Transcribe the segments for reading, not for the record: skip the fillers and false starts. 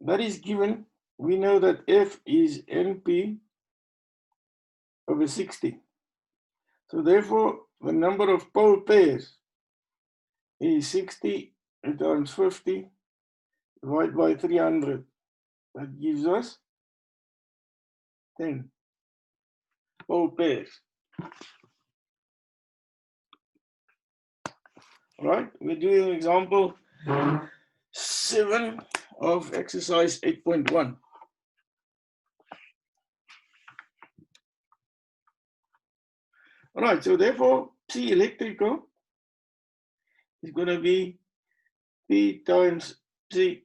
that is given, we know that F is NP over 60. So therefore, the number of pole pairs is 60 times 50 divided by 300. That gives us 10 pole pairs. All right, we're doing example 7 of exercise 8.1. All right, so therefore, P electrical is going to be P times P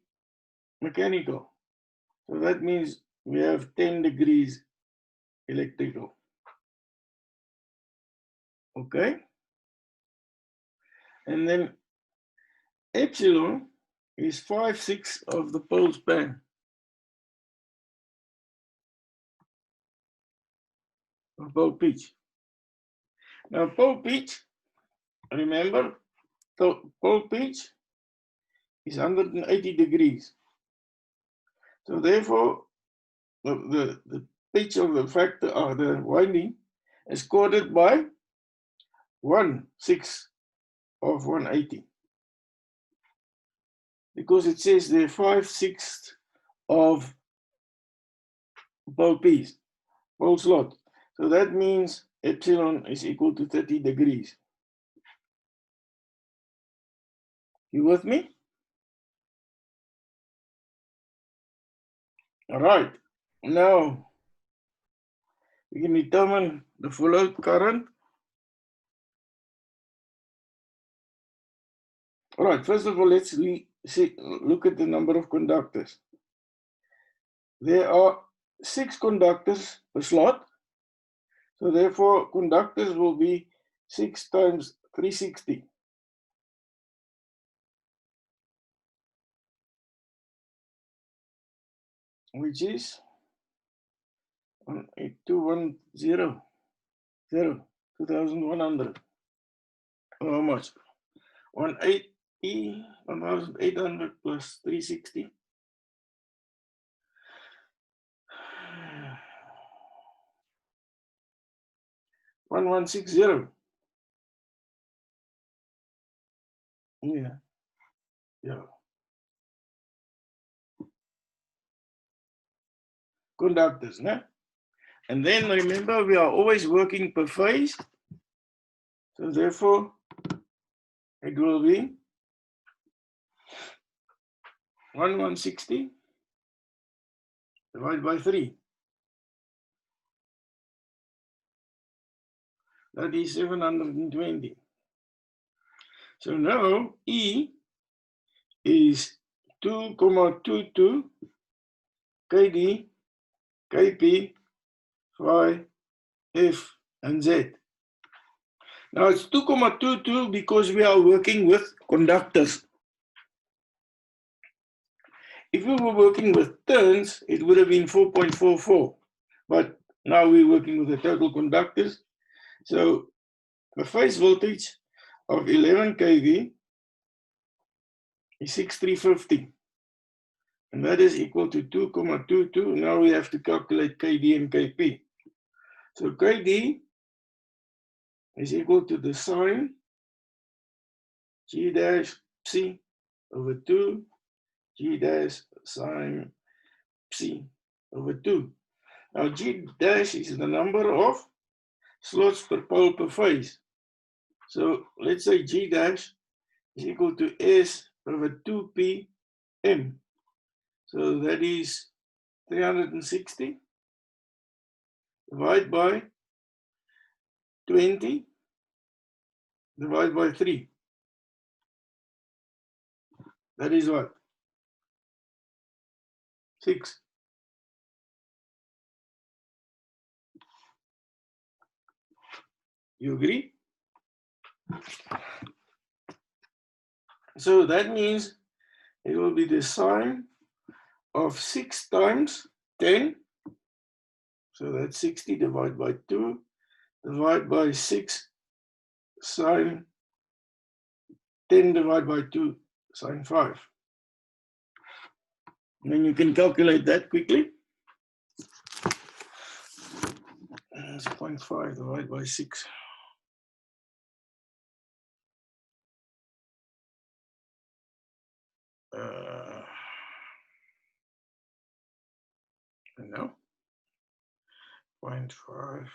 mechanical. So that means we have 10 degrees electrical. Okay? And then epsilon is 5/6 of the pole span. Of pole pitch. Now, pole pitch, remember, so pole pitch is 180 degrees. So therefore, the pitch of the factor or the winding is quoted by 1/6 of 180. Because it says they're 5/6 of pole piece, pole slot. So that means epsilon is equal to 30 degrees. You with me? All right. Now, we can determine the full load current. All right, first of all, let's look at the number of conductors. There are 6 conductors per slot. So therefore, conductors will be 6 times 360. Which is 18210, 2,100. How much? 1,800 plus 360. 1160. Yeah. Conductors, né? And then remember, we are always working per phase. So therefore, it will be 1160 divided by 3. That is 720. So now E is 2,22 KD, KP, Phi, F, and Z. Now it's 2,22 because we are working with conductors. If we were working with turns, it would have been 4.44. But now we're working with the total conductors. So the phase voltage of 11 kV is 6,350. And that is equal to 2,22. Now we have to calculate KD and KP. So KD is equal to the sine G dash C over 2 G dash sine C over 2. Now G dash is the number of slots per pole per phase. So let's say G dash is equal to S over 2P M. So that is 360 divided by 20 divided by 3. That is what? 6. You agree? So that means it will be the sine of 6 times 10. So that's 60 divided by 2 divided by 6 sine 10 divided by 2 sine 5. And you can calculate that quickly. 0.5 divided by 6. No. 0.5.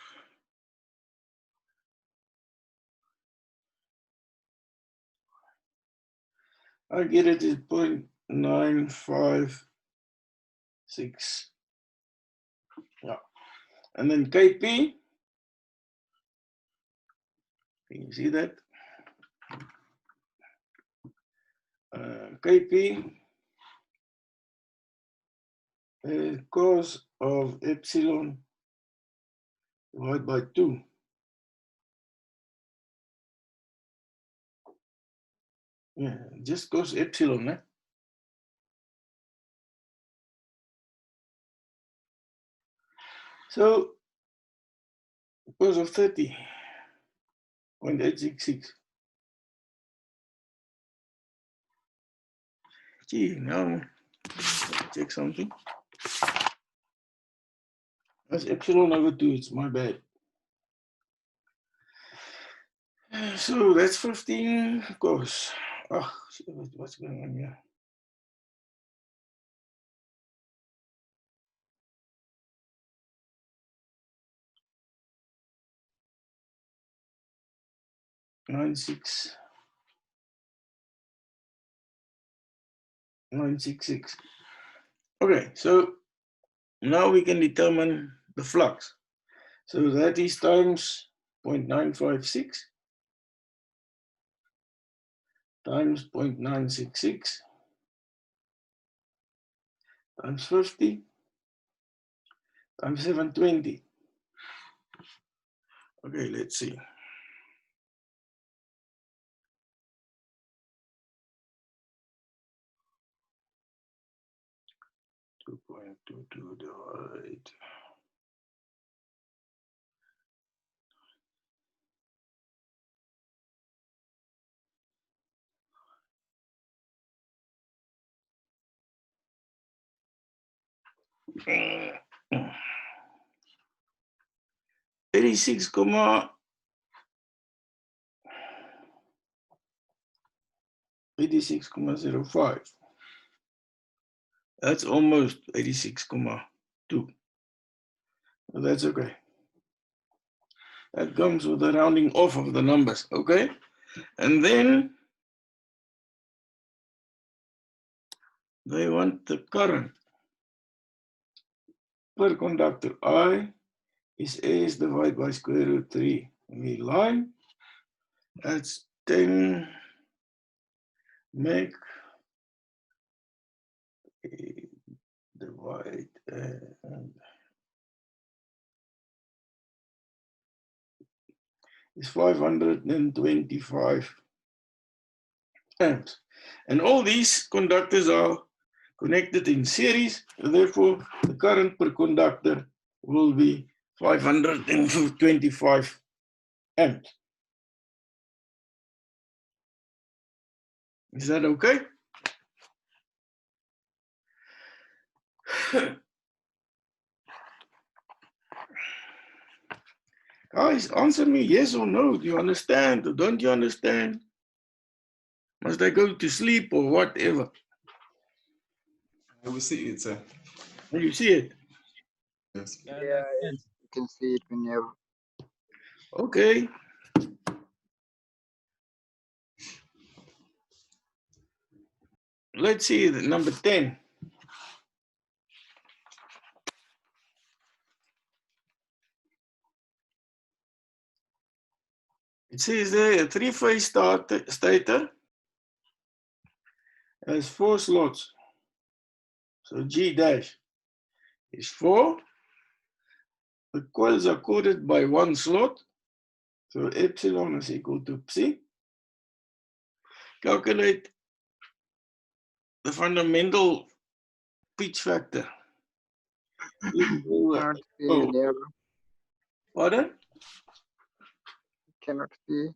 I get it is 0.956. Yeah. And then KP. Can you see that? KP is cos of epsilon divided by 2. Yeah, just cos epsilon. Eh? So cos of 30.866. Gee, now check something. That's epsilon over 2. It's my bad. So that's 15 cos. Oh, what's going on here? Nine six six. Okay, so now we can determine the flux. So that is times 0.956 times 0.966 times 50 times 720. Okay, let's see. 2.22 divided. Uh, 86,05. That's almost 86,2. Well, that's okay. That comes with the rounding off of the numbers, okay? And then they want the current per conductor. I is S divided by square root 3 V line. That's 10 meg divide is 525 amps. And all these conductors are connected in series, therefore the current per conductor will be 525 amps. Is that okay? Guys, answer me yes or no. Do you understand or don't you understand? Must I go to sleep or whatever? I will see it, sir. Can you see it? Yes. Yeah, you can see it whenever. Okay. Let's see the number 10. It says there a three-phase stator has 4 slots. So G dash is 4. The coils are coded by 1 slot. So epsilon is equal to psi. Calculate the fundamental pitch factor. Cannot see there. Pardon? Cannot see.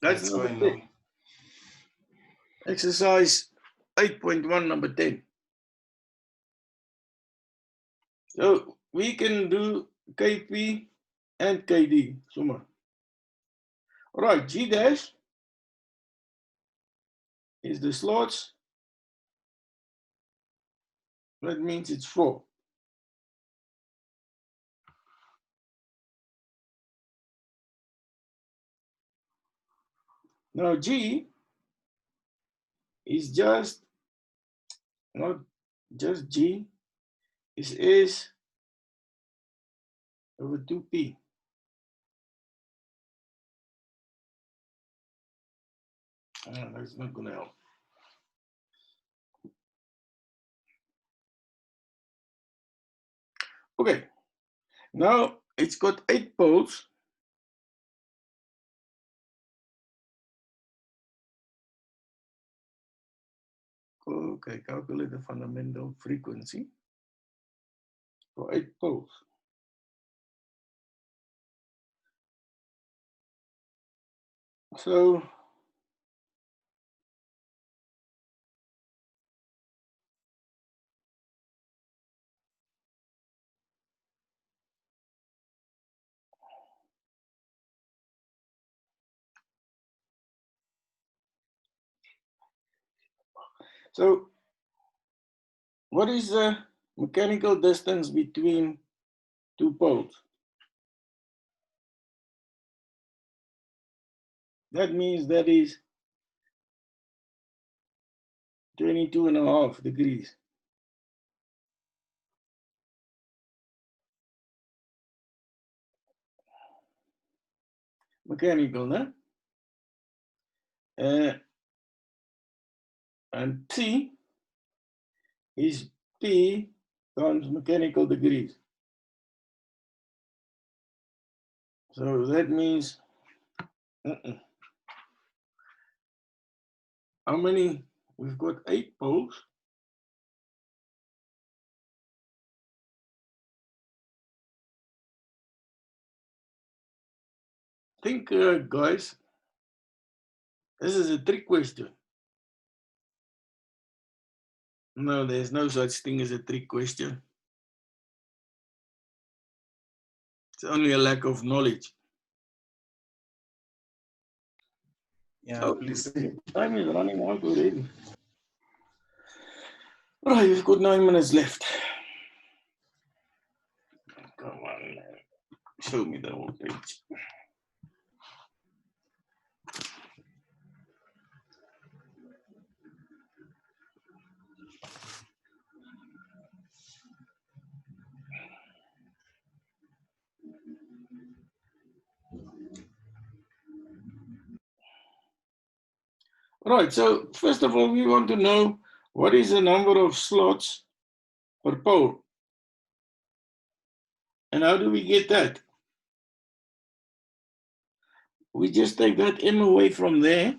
That's That's number fine 10. now. Exercise 8.1, number 10. So we can do KP and KD. Sommer. All right, G dash is the slots. That means it's 4. Now G is just not just G, it's S over 2P. That's not going to help. Okay, now it's got 8 poles. Okay, calculate the fundamental frequency for 8 poles. So what is the mechanical distance between 2 poles? That means that is 22.5 degrees. Mechanical, no? And P is P times mechanical degrees. So that means how many? We've got 8 poles. Think, guys, this is a trick question. No, there's no such thing as a trick question. It's only a lack of knowledge. Yeah, Oh, please. time is running out already. Right, we've got 9 minutes left. Come on, show me the whole page. Right, so first of all, we want to know what is the number of slots per pole. And how do we get that? We just take that m away from there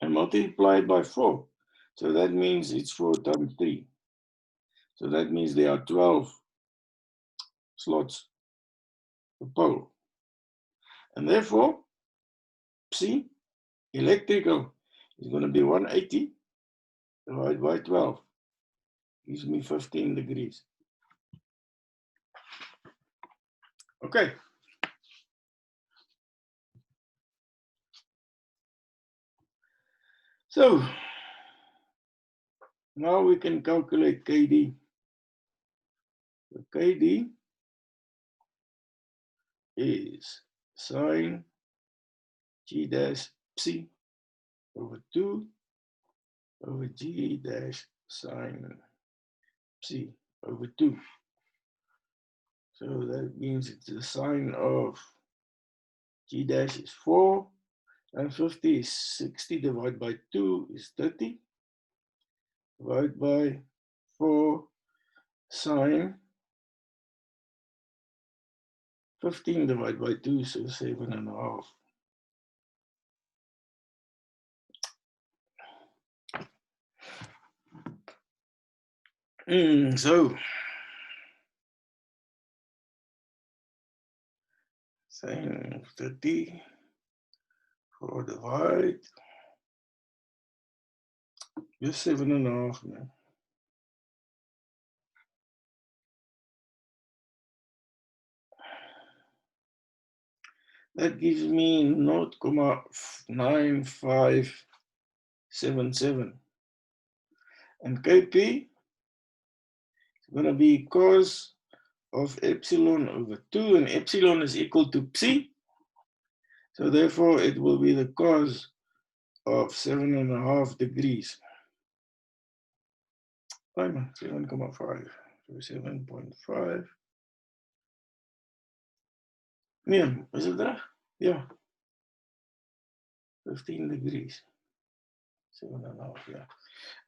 and multiply it by 4. So that means it's 4 times 3. So that means there are 12 slots per pole. And therefore, psi, electrical, is going to be 180 divided by 12. Gives me 15 degrees. Okay. So now we can calculate KD. So KD is sine G dash psi over 2 over G dash sine psi over 2. So that means it's the sine of G dash is 4 and 50 is 60 divided by 2 is 30 divided by 4 sine 15 divided by 2, so 7.5. So sine 30 4 divide just 7.5, man. That gives me 0.9577. And Kp is going to be cos of epsilon over 2, and epsilon is equal to psi. So therefore, it will be the cos of 7.5 degrees. 7.5. So 7.5. Yeah, is it there? Yeah. 15 degrees. 7.5, yeah.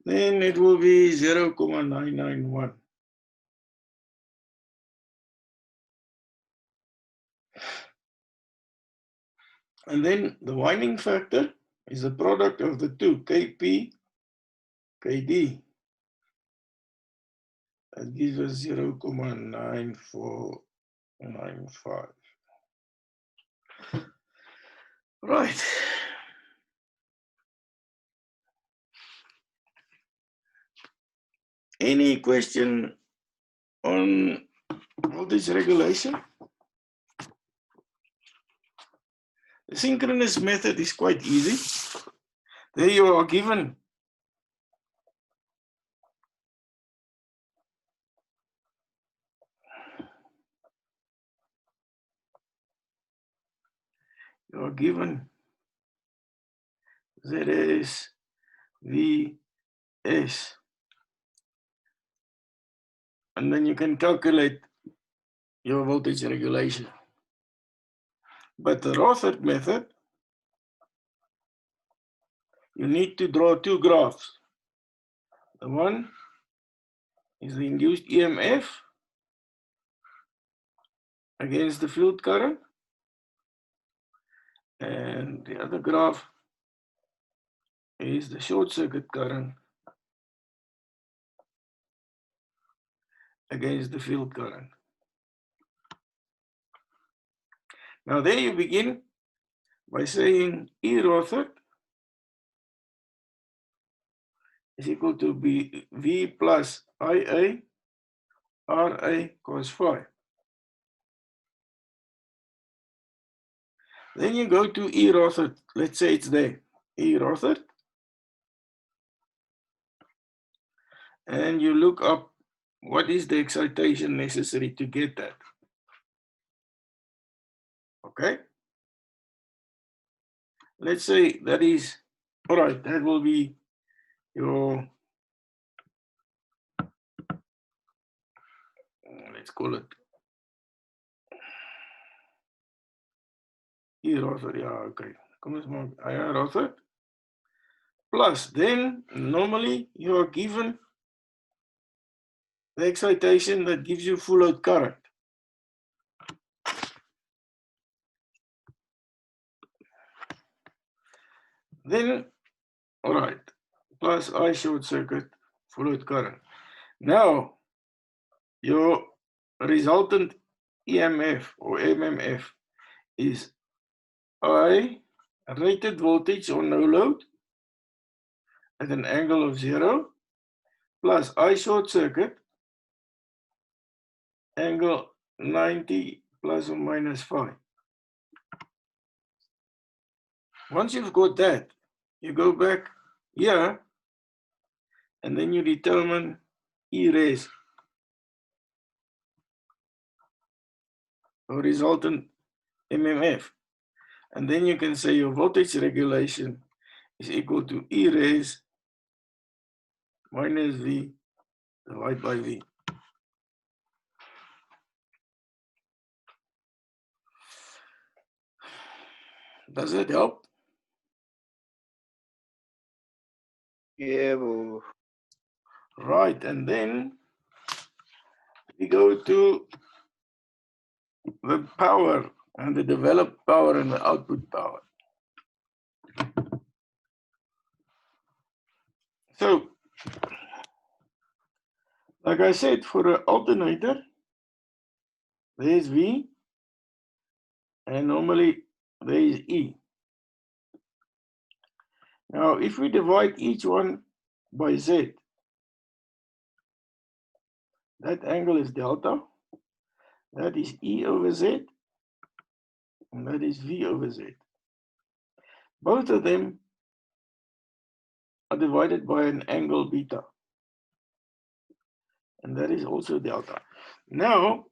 Then it will be 0.991. And then the winding factor is the product of the two, Kp, Kd. That gives us 0.9495. Right. Any question on voltage regulation? The synchronous method is quite easy. There you are given ZS, Vs, and then you can calculate your voltage regulation. But the Rotherham method, you need to draw two graphs. The one is the induced EMF against the field current, and the other graph is the short circuit current against the field current. Now there you begin by saying E Rotherham is equal to V plus IA RA cos phi. Then you go to E Rotherham, let's say it's there, E Rotherham, and you look up what is the excitation necessary to get that. Okay? Let's say that is, all right, that will be your, let's call it E Rotherham, yeah, okay. Kom ons maak I Rotherham. Plus, then normally you are given the excitation that gives you full load current. Then, all right, plus I short circuit full load current. Now, your resultant EMF or MMF is I rated voltage on no load at an angle of 0 plus I short circuit angle 90 plus or minus phi. Once you've got that, you go back here and then you determine E res or resultant MMF. And then you can say your voltage regulation is equal to E res minus V divided by V. Does that help? Yeah, boo. Right, and then we go to the power and the developed power and the output power. So, like I said, for an alternator, there's V, and normally there is E. Now, if we divide each one by Z, that angle is delta, that is E over Z, and that is V over Z. Both of them are divided by an angle beta, and that is also delta. Now,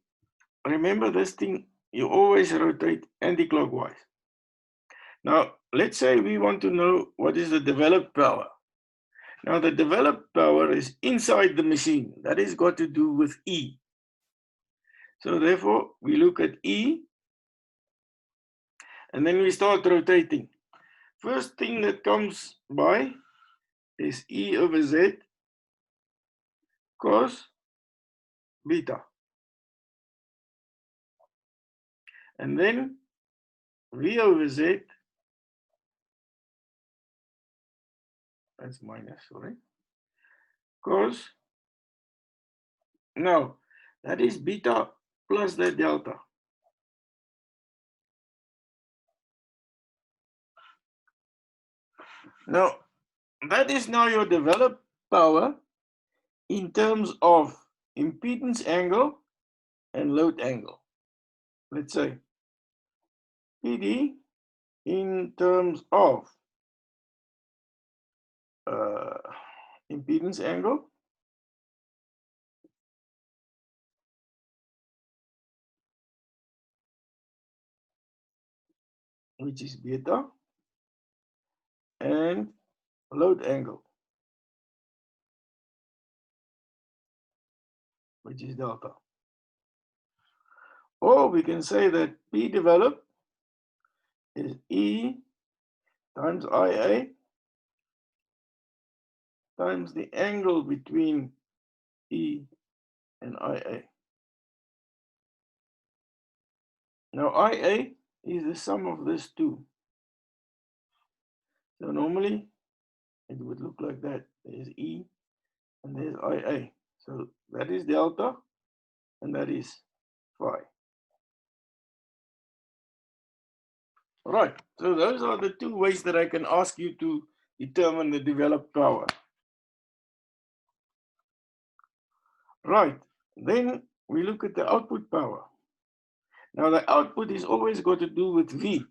remember this thing, you always rotate anti-clockwise. Now, let's say we want to know what is the developed power. Now, the developed power is inside the machine. That has got to do with E. So therefore, we look at E, and then we start rotating. First thing that comes by is E over Z cos beta. And then V over Z, that's minus, sorry, cos, no, that is beta plus that delta. Now, that is now your developed power in terms of impedance angle and load angle. Let's say PD in terms of impedance angle which is beta, and load angle which is delta. Or we can say that P developed is E times IA times the angle between E and IA. Now IA is the sum of these two. So normally it would look like that. There's E and there's IA. So that is delta and that is phi. All right, so those are the two ways that I can ask you to determine the developed power. Right, then we look at the output power. Now the output is always got to do with V.